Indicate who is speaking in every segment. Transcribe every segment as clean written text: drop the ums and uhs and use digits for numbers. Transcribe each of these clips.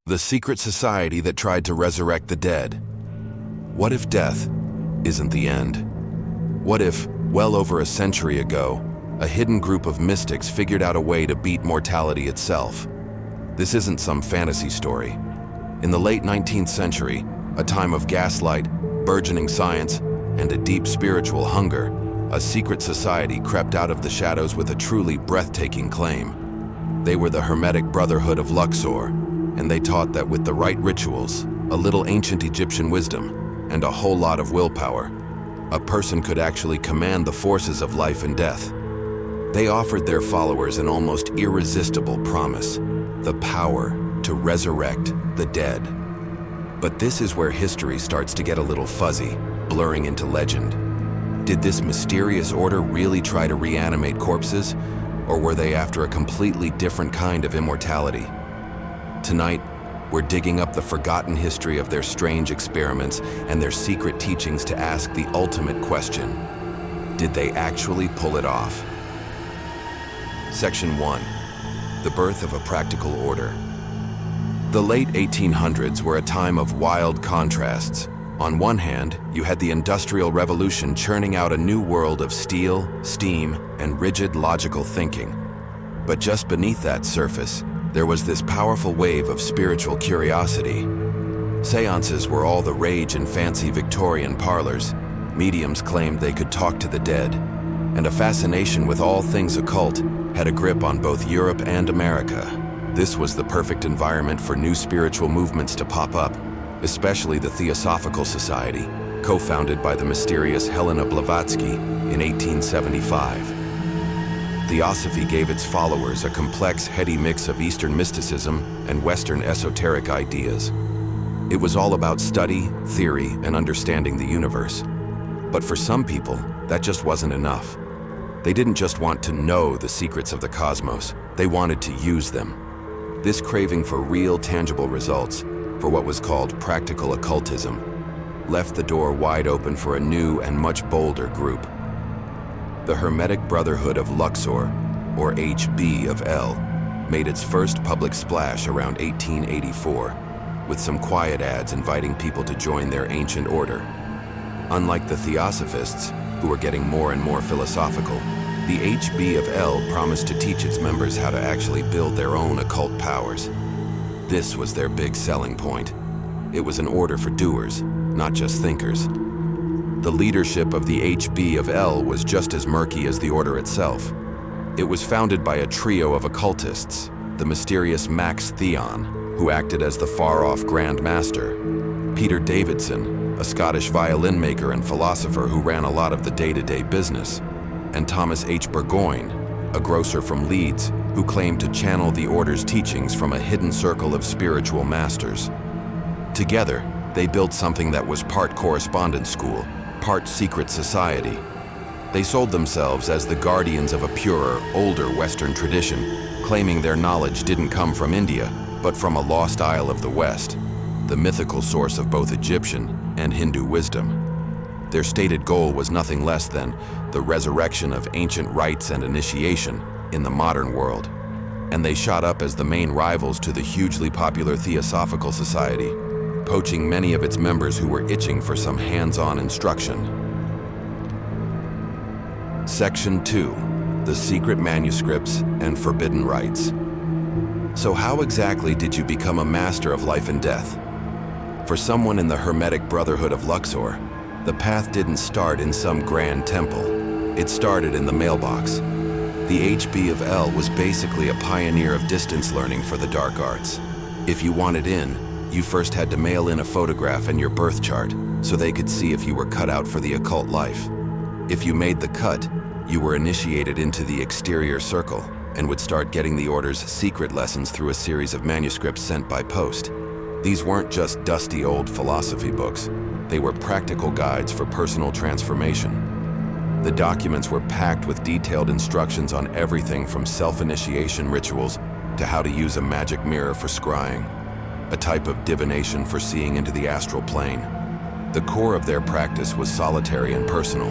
Speaker 1: The secret society that tried to resurrect the dead. What if death isn't the end? What if, well over a century ago, a hidden group of mystics figured out a way to beat mortality itself? This isn't some fantasy story. In the late 19th century, a time of gaslight, burgeoning science, and a deep spiritual hunger, a secret society crept out of the shadows with a truly breathtaking claim. They were the Hermetic Brotherhood of Luxor, and they taught that with the right rituals, a little ancient Egyptian wisdom, and a whole lot of willpower, a person could actually command the forces of life and death. They offered their followers an almost irresistible promise: the power to resurrect the dead. But this is where history starts to get a little fuzzy, blurring into legend. Did this mysterious order really try to reanimate corpses, or were they after a completely different kind of immortality? Tonight, we're digging up the forgotten history of their strange experiments and their secret teachings to ask the ultimate question: did they actually pull it off? Section 1. The birth of a practical order. The late 1800s were a time of wild contrasts. On one hand, you had the Industrial Revolution churning out a new world of steel, steam, and rigid logical thinking. But just beneath that surface, there was this powerful wave of spiritual curiosity. Seances were all the rage in fancy Victorian parlors. Mediums claimed they could talk to the dead, and a fascination with all things occult had a grip on both Europe and America. This was the perfect environment for new spiritual movements to pop up, especially the Theosophical Society, co-founded by the mysterious Helena Blavatsky in 1875. Theosophy gave its followers a complex, heady mix of Eastern mysticism and Western esoteric ideas. It was all about study, theory, and understanding the universe. But for some people, that just wasn't enough. They didn't just want to know the secrets of the cosmos, they wanted to use them. This craving for real, tangible results, for what was called practical occultism, left the door wide open for a new and much bolder group. The Hermetic Brotherhood of Luxor, or HB made its first public splash around 1884, with some quiet ads inviting people to join their ancient order. Unlike the Theosophists, who were getting more and more philosophical, the HB promised to teach its members how to actually build their own occult powers. This was their big selling point. It was an order for doers, not just thinkers. The leadership of the HB was just as murky as the order itself. It was founded by a trio of occultists, the mysterious Max Theon, who acted as the far-off Grand Master, Peter Davidson, a Scottish violin maker and philosopher who ran a lot of the day-to-day business, and Thomas H. Burgoyne, a grocer from Leeds who claimed to channel the order's teachings from a hidden circle of spiritual masters. Together, they built something that was part correspondence school, part secret society. They sold themselves as the guardians of a purer, older Western tradition, claiming their knowledge didn't come from India, but from a lost isle of the West, the mythical source of both Egyptian and Hindu wisdom. Their stated goal was nothing less than the resurrection of ancient rites and initiation in the modern world, and they shot up as the main rivals to the hugely popular Theosophical Society, poaching many of its members who were itching for some hands-on instruction. Section 2. The Secret Manuscripts and Forbidden Rites. So how exactly did you become a master of life and death? For someone in the Hermetic Brotherhood of Luxor, the path didn't start in some grand temple. It started in the mailbox. The HB was basically a pioneer of distance learning for the dark arts. If you wanted in, you first had to mail in a photograph and your birth chart so they could see if you were cut out for the occult life. If you made the cut, you were initiated into the exterior circle and would start getting the order's secret lessons through a series of manuscripts sent by post. These weren't just dusty old philosophy books. They were practical guides for personal transformation. The documents were packed with detailed instructions on everything from self-initiation rituals to how to use a magic mirror for scrying, a type of divination for seeing into the astral plane. The core of their practice was solitary and personal.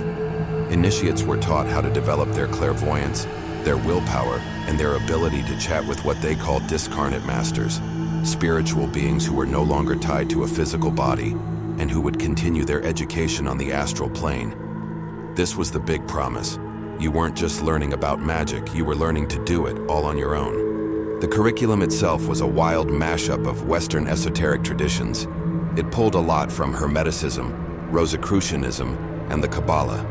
Speaker 1: Initiates were taught how to develop their clairvoyance, their willpower, and their ability to chat with what they called discarnate masters. spiritual beings who were no longer tied to a physical body and who would continue their education on the astral plane. This was the big promise. You weren't just learning about magic, you were learning to do it all on your own. The curriculum itself was a wild mashup of Western esoteric traditions. It pulled a lot from Hermeticism, Rosicrucianism, and the Kabbalah.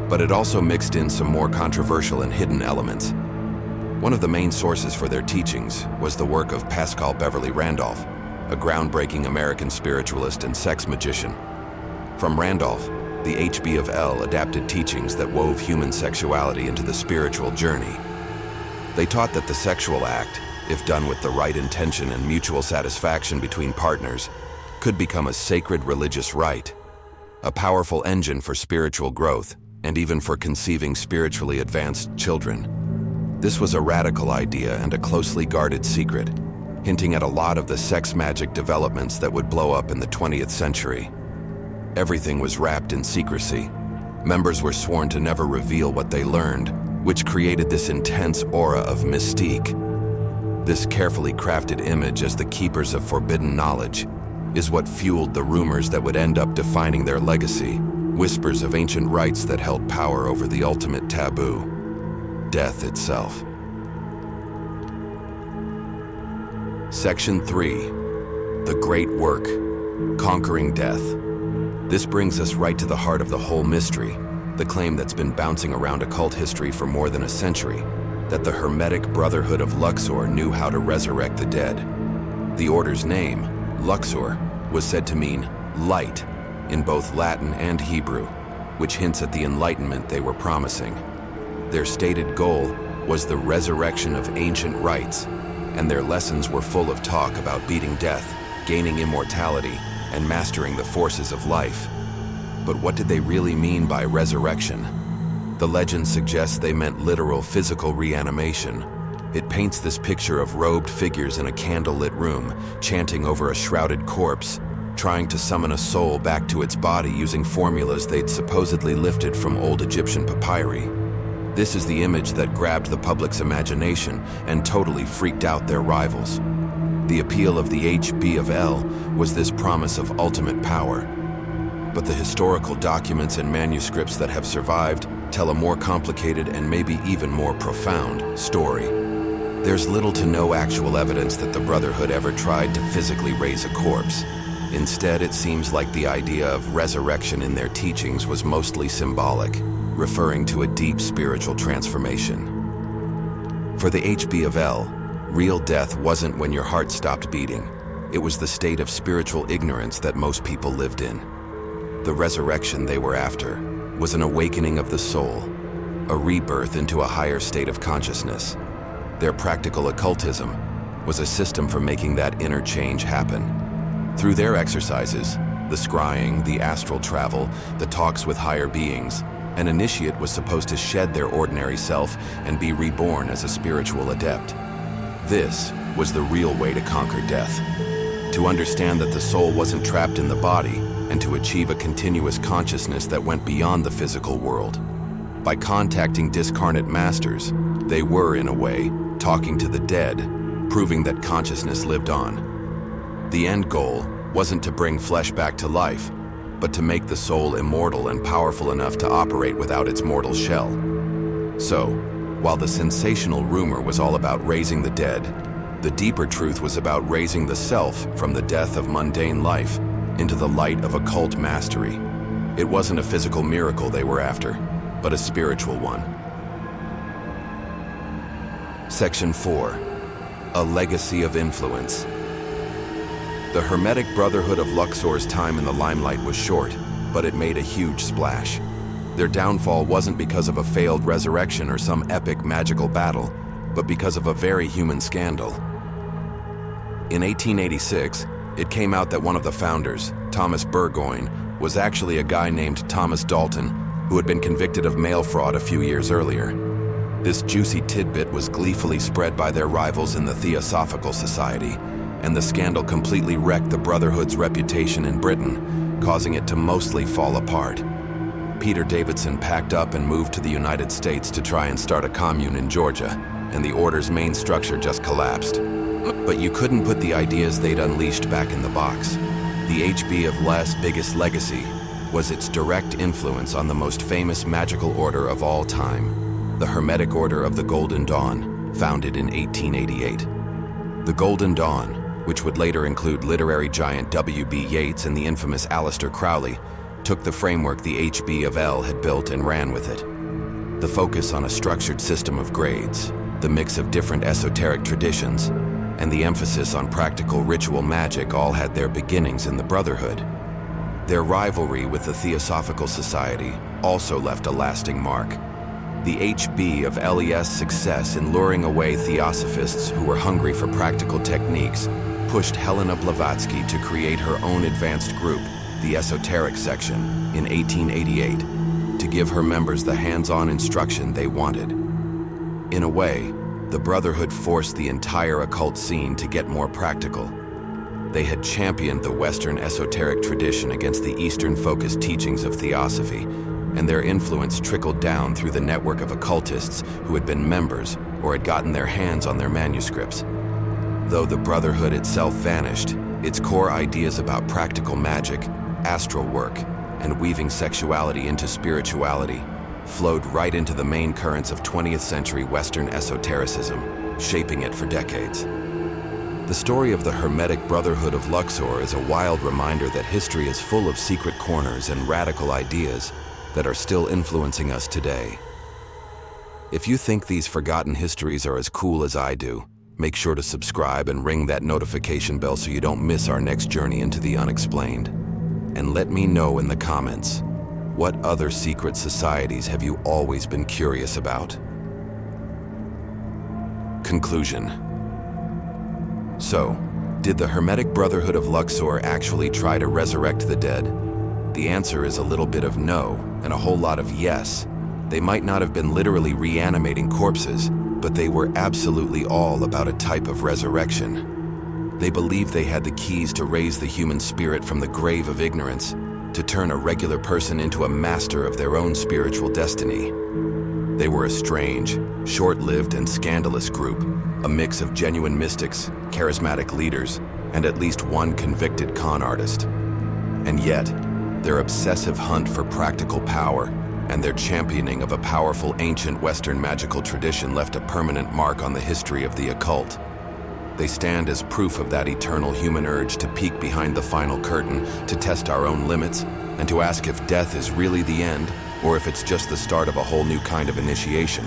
Speaker 1: But it also mixed in some more controversial and hidden elements. One of the main sources for their teachings was the work of Pascal Beverly Randolph, a groundbreaking American spiritualist and sex magician. From Randolph, the HB of L adapted teachings that wove human sexuality into the spiritual journey. They taught that the sexual act, if done with the right intention and mutual satisfaction between partners, could become a sacred religious rite, a powerful engine for spiritual growth, and even for conceiving spiritually advanced children. This was a radical idea and a closely guarded secret, hinting at a lot of the sex magic developments that would blow up in the 20th century. Everything was wrapped in secrecy. Members were sworn to never reveal what they learned, which created this intense aura of mystique. This carefully crafted image as the keepers of forbidden knowledge is what fueled the rumors that would end up defining their legacy, whispers of ancient rites that held power over the ultimate taboo, death itself. Section 3. The Great Work, Conquering Death. This brings us right to the heart of the whole mystery, the claim that's been bouncing around occult history for more than a century, that the Hermetic Brotherhood of Luxor knew how to resurrect the dead. The order's name, Luxor, was said to mean light in both Latin and Hebrew, which hints at the enlightenment they were promising. Their stated goal was the resurrection of ancient rites, and their lessons were full of talk about beating death, gaining immortality, and mastering the forces of life. But what did they really mean by resurrection? The legend suggests they meant literal physical reanimation. It paints this picture of robed figures in a candlelit room, chanting over a shrouded corpse, trying to summon a soul back to its body using formulas they'd supposedly lifted from old Egyptian papyri. This is the image that grabbed the public's imagination and totally freaked out their rivals. The appeal of the HB of L was this promise of ultimate power. But the historical documents and manuscripts that have survived tell a more complicated and maybe even more profound story. There's little to no actual evidence that the Brotherhood ever tried to physically raise a corpse. Instead, it seems like the idea of resurrection in their teachings was mostly symbolic, referring to a deep spiritual transformation. For the HB of L, real death wasn't when your heart stopped beating. It was the state of spiritual ignorance that most people lived in. The resurrection they were after was an awakening of the soul, a rebirth into a higher state of consciousness. Their practical occultism was a system for making that inner change happen. Through their exercises, the scrying, the astral travel, the talks with higher beings, an initiate was supposed to shed their ordinary self and be reborn as a spiritual adept. This was the real way to conquer death. To understand that the soul wasn't trapped in the body, and to achieve a continuous consciousness that went beyond the physical world. By contacting discarnate masters, they were, in a way, talking to the dead, proving that consciousness lived on. The end goal wasn't to bring flesh back to life, but to make the soul immortal and powerful enough to operate without its mortal shell. So, while the sensational rumor was all about raising the dead, the deeper truth was about raising the self from the death of mundane life into the light of occult mastery. It wasn't a physical miracle they were after, but a spiritual one. Section 4. A Legacy of Influence. The Hermetic Brotherhood of Luxor's time in the limelight was short, but it made a huge splash. Their downfall wasn't because of a failed resurrection or some epic magical battle, but because of a very human scandal. In 1886, it came out that one of the founders, Thomas Burgoyne, was actually a guy named Thomas Dalton, who had been convicted of mail fraud a few years earlier. This juicy tidbit was gleefully spread by their rivals in the Theosophical Society, and the scandal completely wrecked the Brotherhood's reputation in Britain, causing it to mostly fall apart. Peter Davidson packed up and moved to the United States to try and start a commune in Georgia, and the order's main structure just collapsed. But you couldn't put the ideas they'd unleashed back in the box. The HB of L's biggest legacy was its direct influence on the most famous magical order of all time, the Hermetic Order of the Golden Dawn, founded in 1888. The Golden Dawn, which would later include literary giant W.B. Yeats and the infamous Aleister Crowley, took the framework the HB of L had built and ran with it. The focus on a structured system of grades, the mix of different esoteric traditions, and the emphasis on practical ritual magic all had their beginnings in the Brotherhood. Their rivalry with the Theosophical Society also left a lasting mark. The HB of LES success in luring away theosophists who were hungry for practical techniques pushed Helena Blavatsky to create her own advanced group, the Esoteric Section, in 1888, to give her members the hands-on instruction they wanted. In a way, the Brotherhood forced the entire occult scene to get more practical. They had championed the Western esoteric tradition against the Eastern-focused teachings of theosophy, and their influence trickled down through the network of occultists who had been members or had gotten their hands on their manuscripts. Though the Brotherhood itself vanished, its core ideas about practical magic, astral work, and weaving sexuality into spirituality flowed right into the main currents of 20th century Western esotericism, shaping it for decades. The story of the Hermetic Brotherhood of Luxor is a wild reminder that history is full of secret corners and radical ideas that are still influencing us today. If you think these forgotten histories are as cool as I do, make sure to subscribe and ring that notification bell so you don't miss our next journey into the unexplained. And let me know in the comments, what other secret societies have you always been curious about? Conclusion. So, did the Hermetic Brotherhood of Luxor actually try to resurrect the dead? The answer is a little bit of no, and a whole lot of yes. They might not have been literally reanimating corpses, but they were absolutely all about a type of resurrection. They believed they had the keys to raise the human spirit from the grave of ignorance, to turn a regular person into a master of their own spiritual destiny. They were a strange, short-lived and scandalous group, a mix of genuine mystics, charismatic leaders, and at least one convicted con artist. And yet, their obsessive hunt for practical power and their championing of a powerful ancient Western magical tradition left a permanent mark on the history of the occult. They stand as proof of that eternal human urge to peek behind the final curtain, to test our own limits, and to ask if death is really the end, or if it's just the start of a whole new kind of initiation.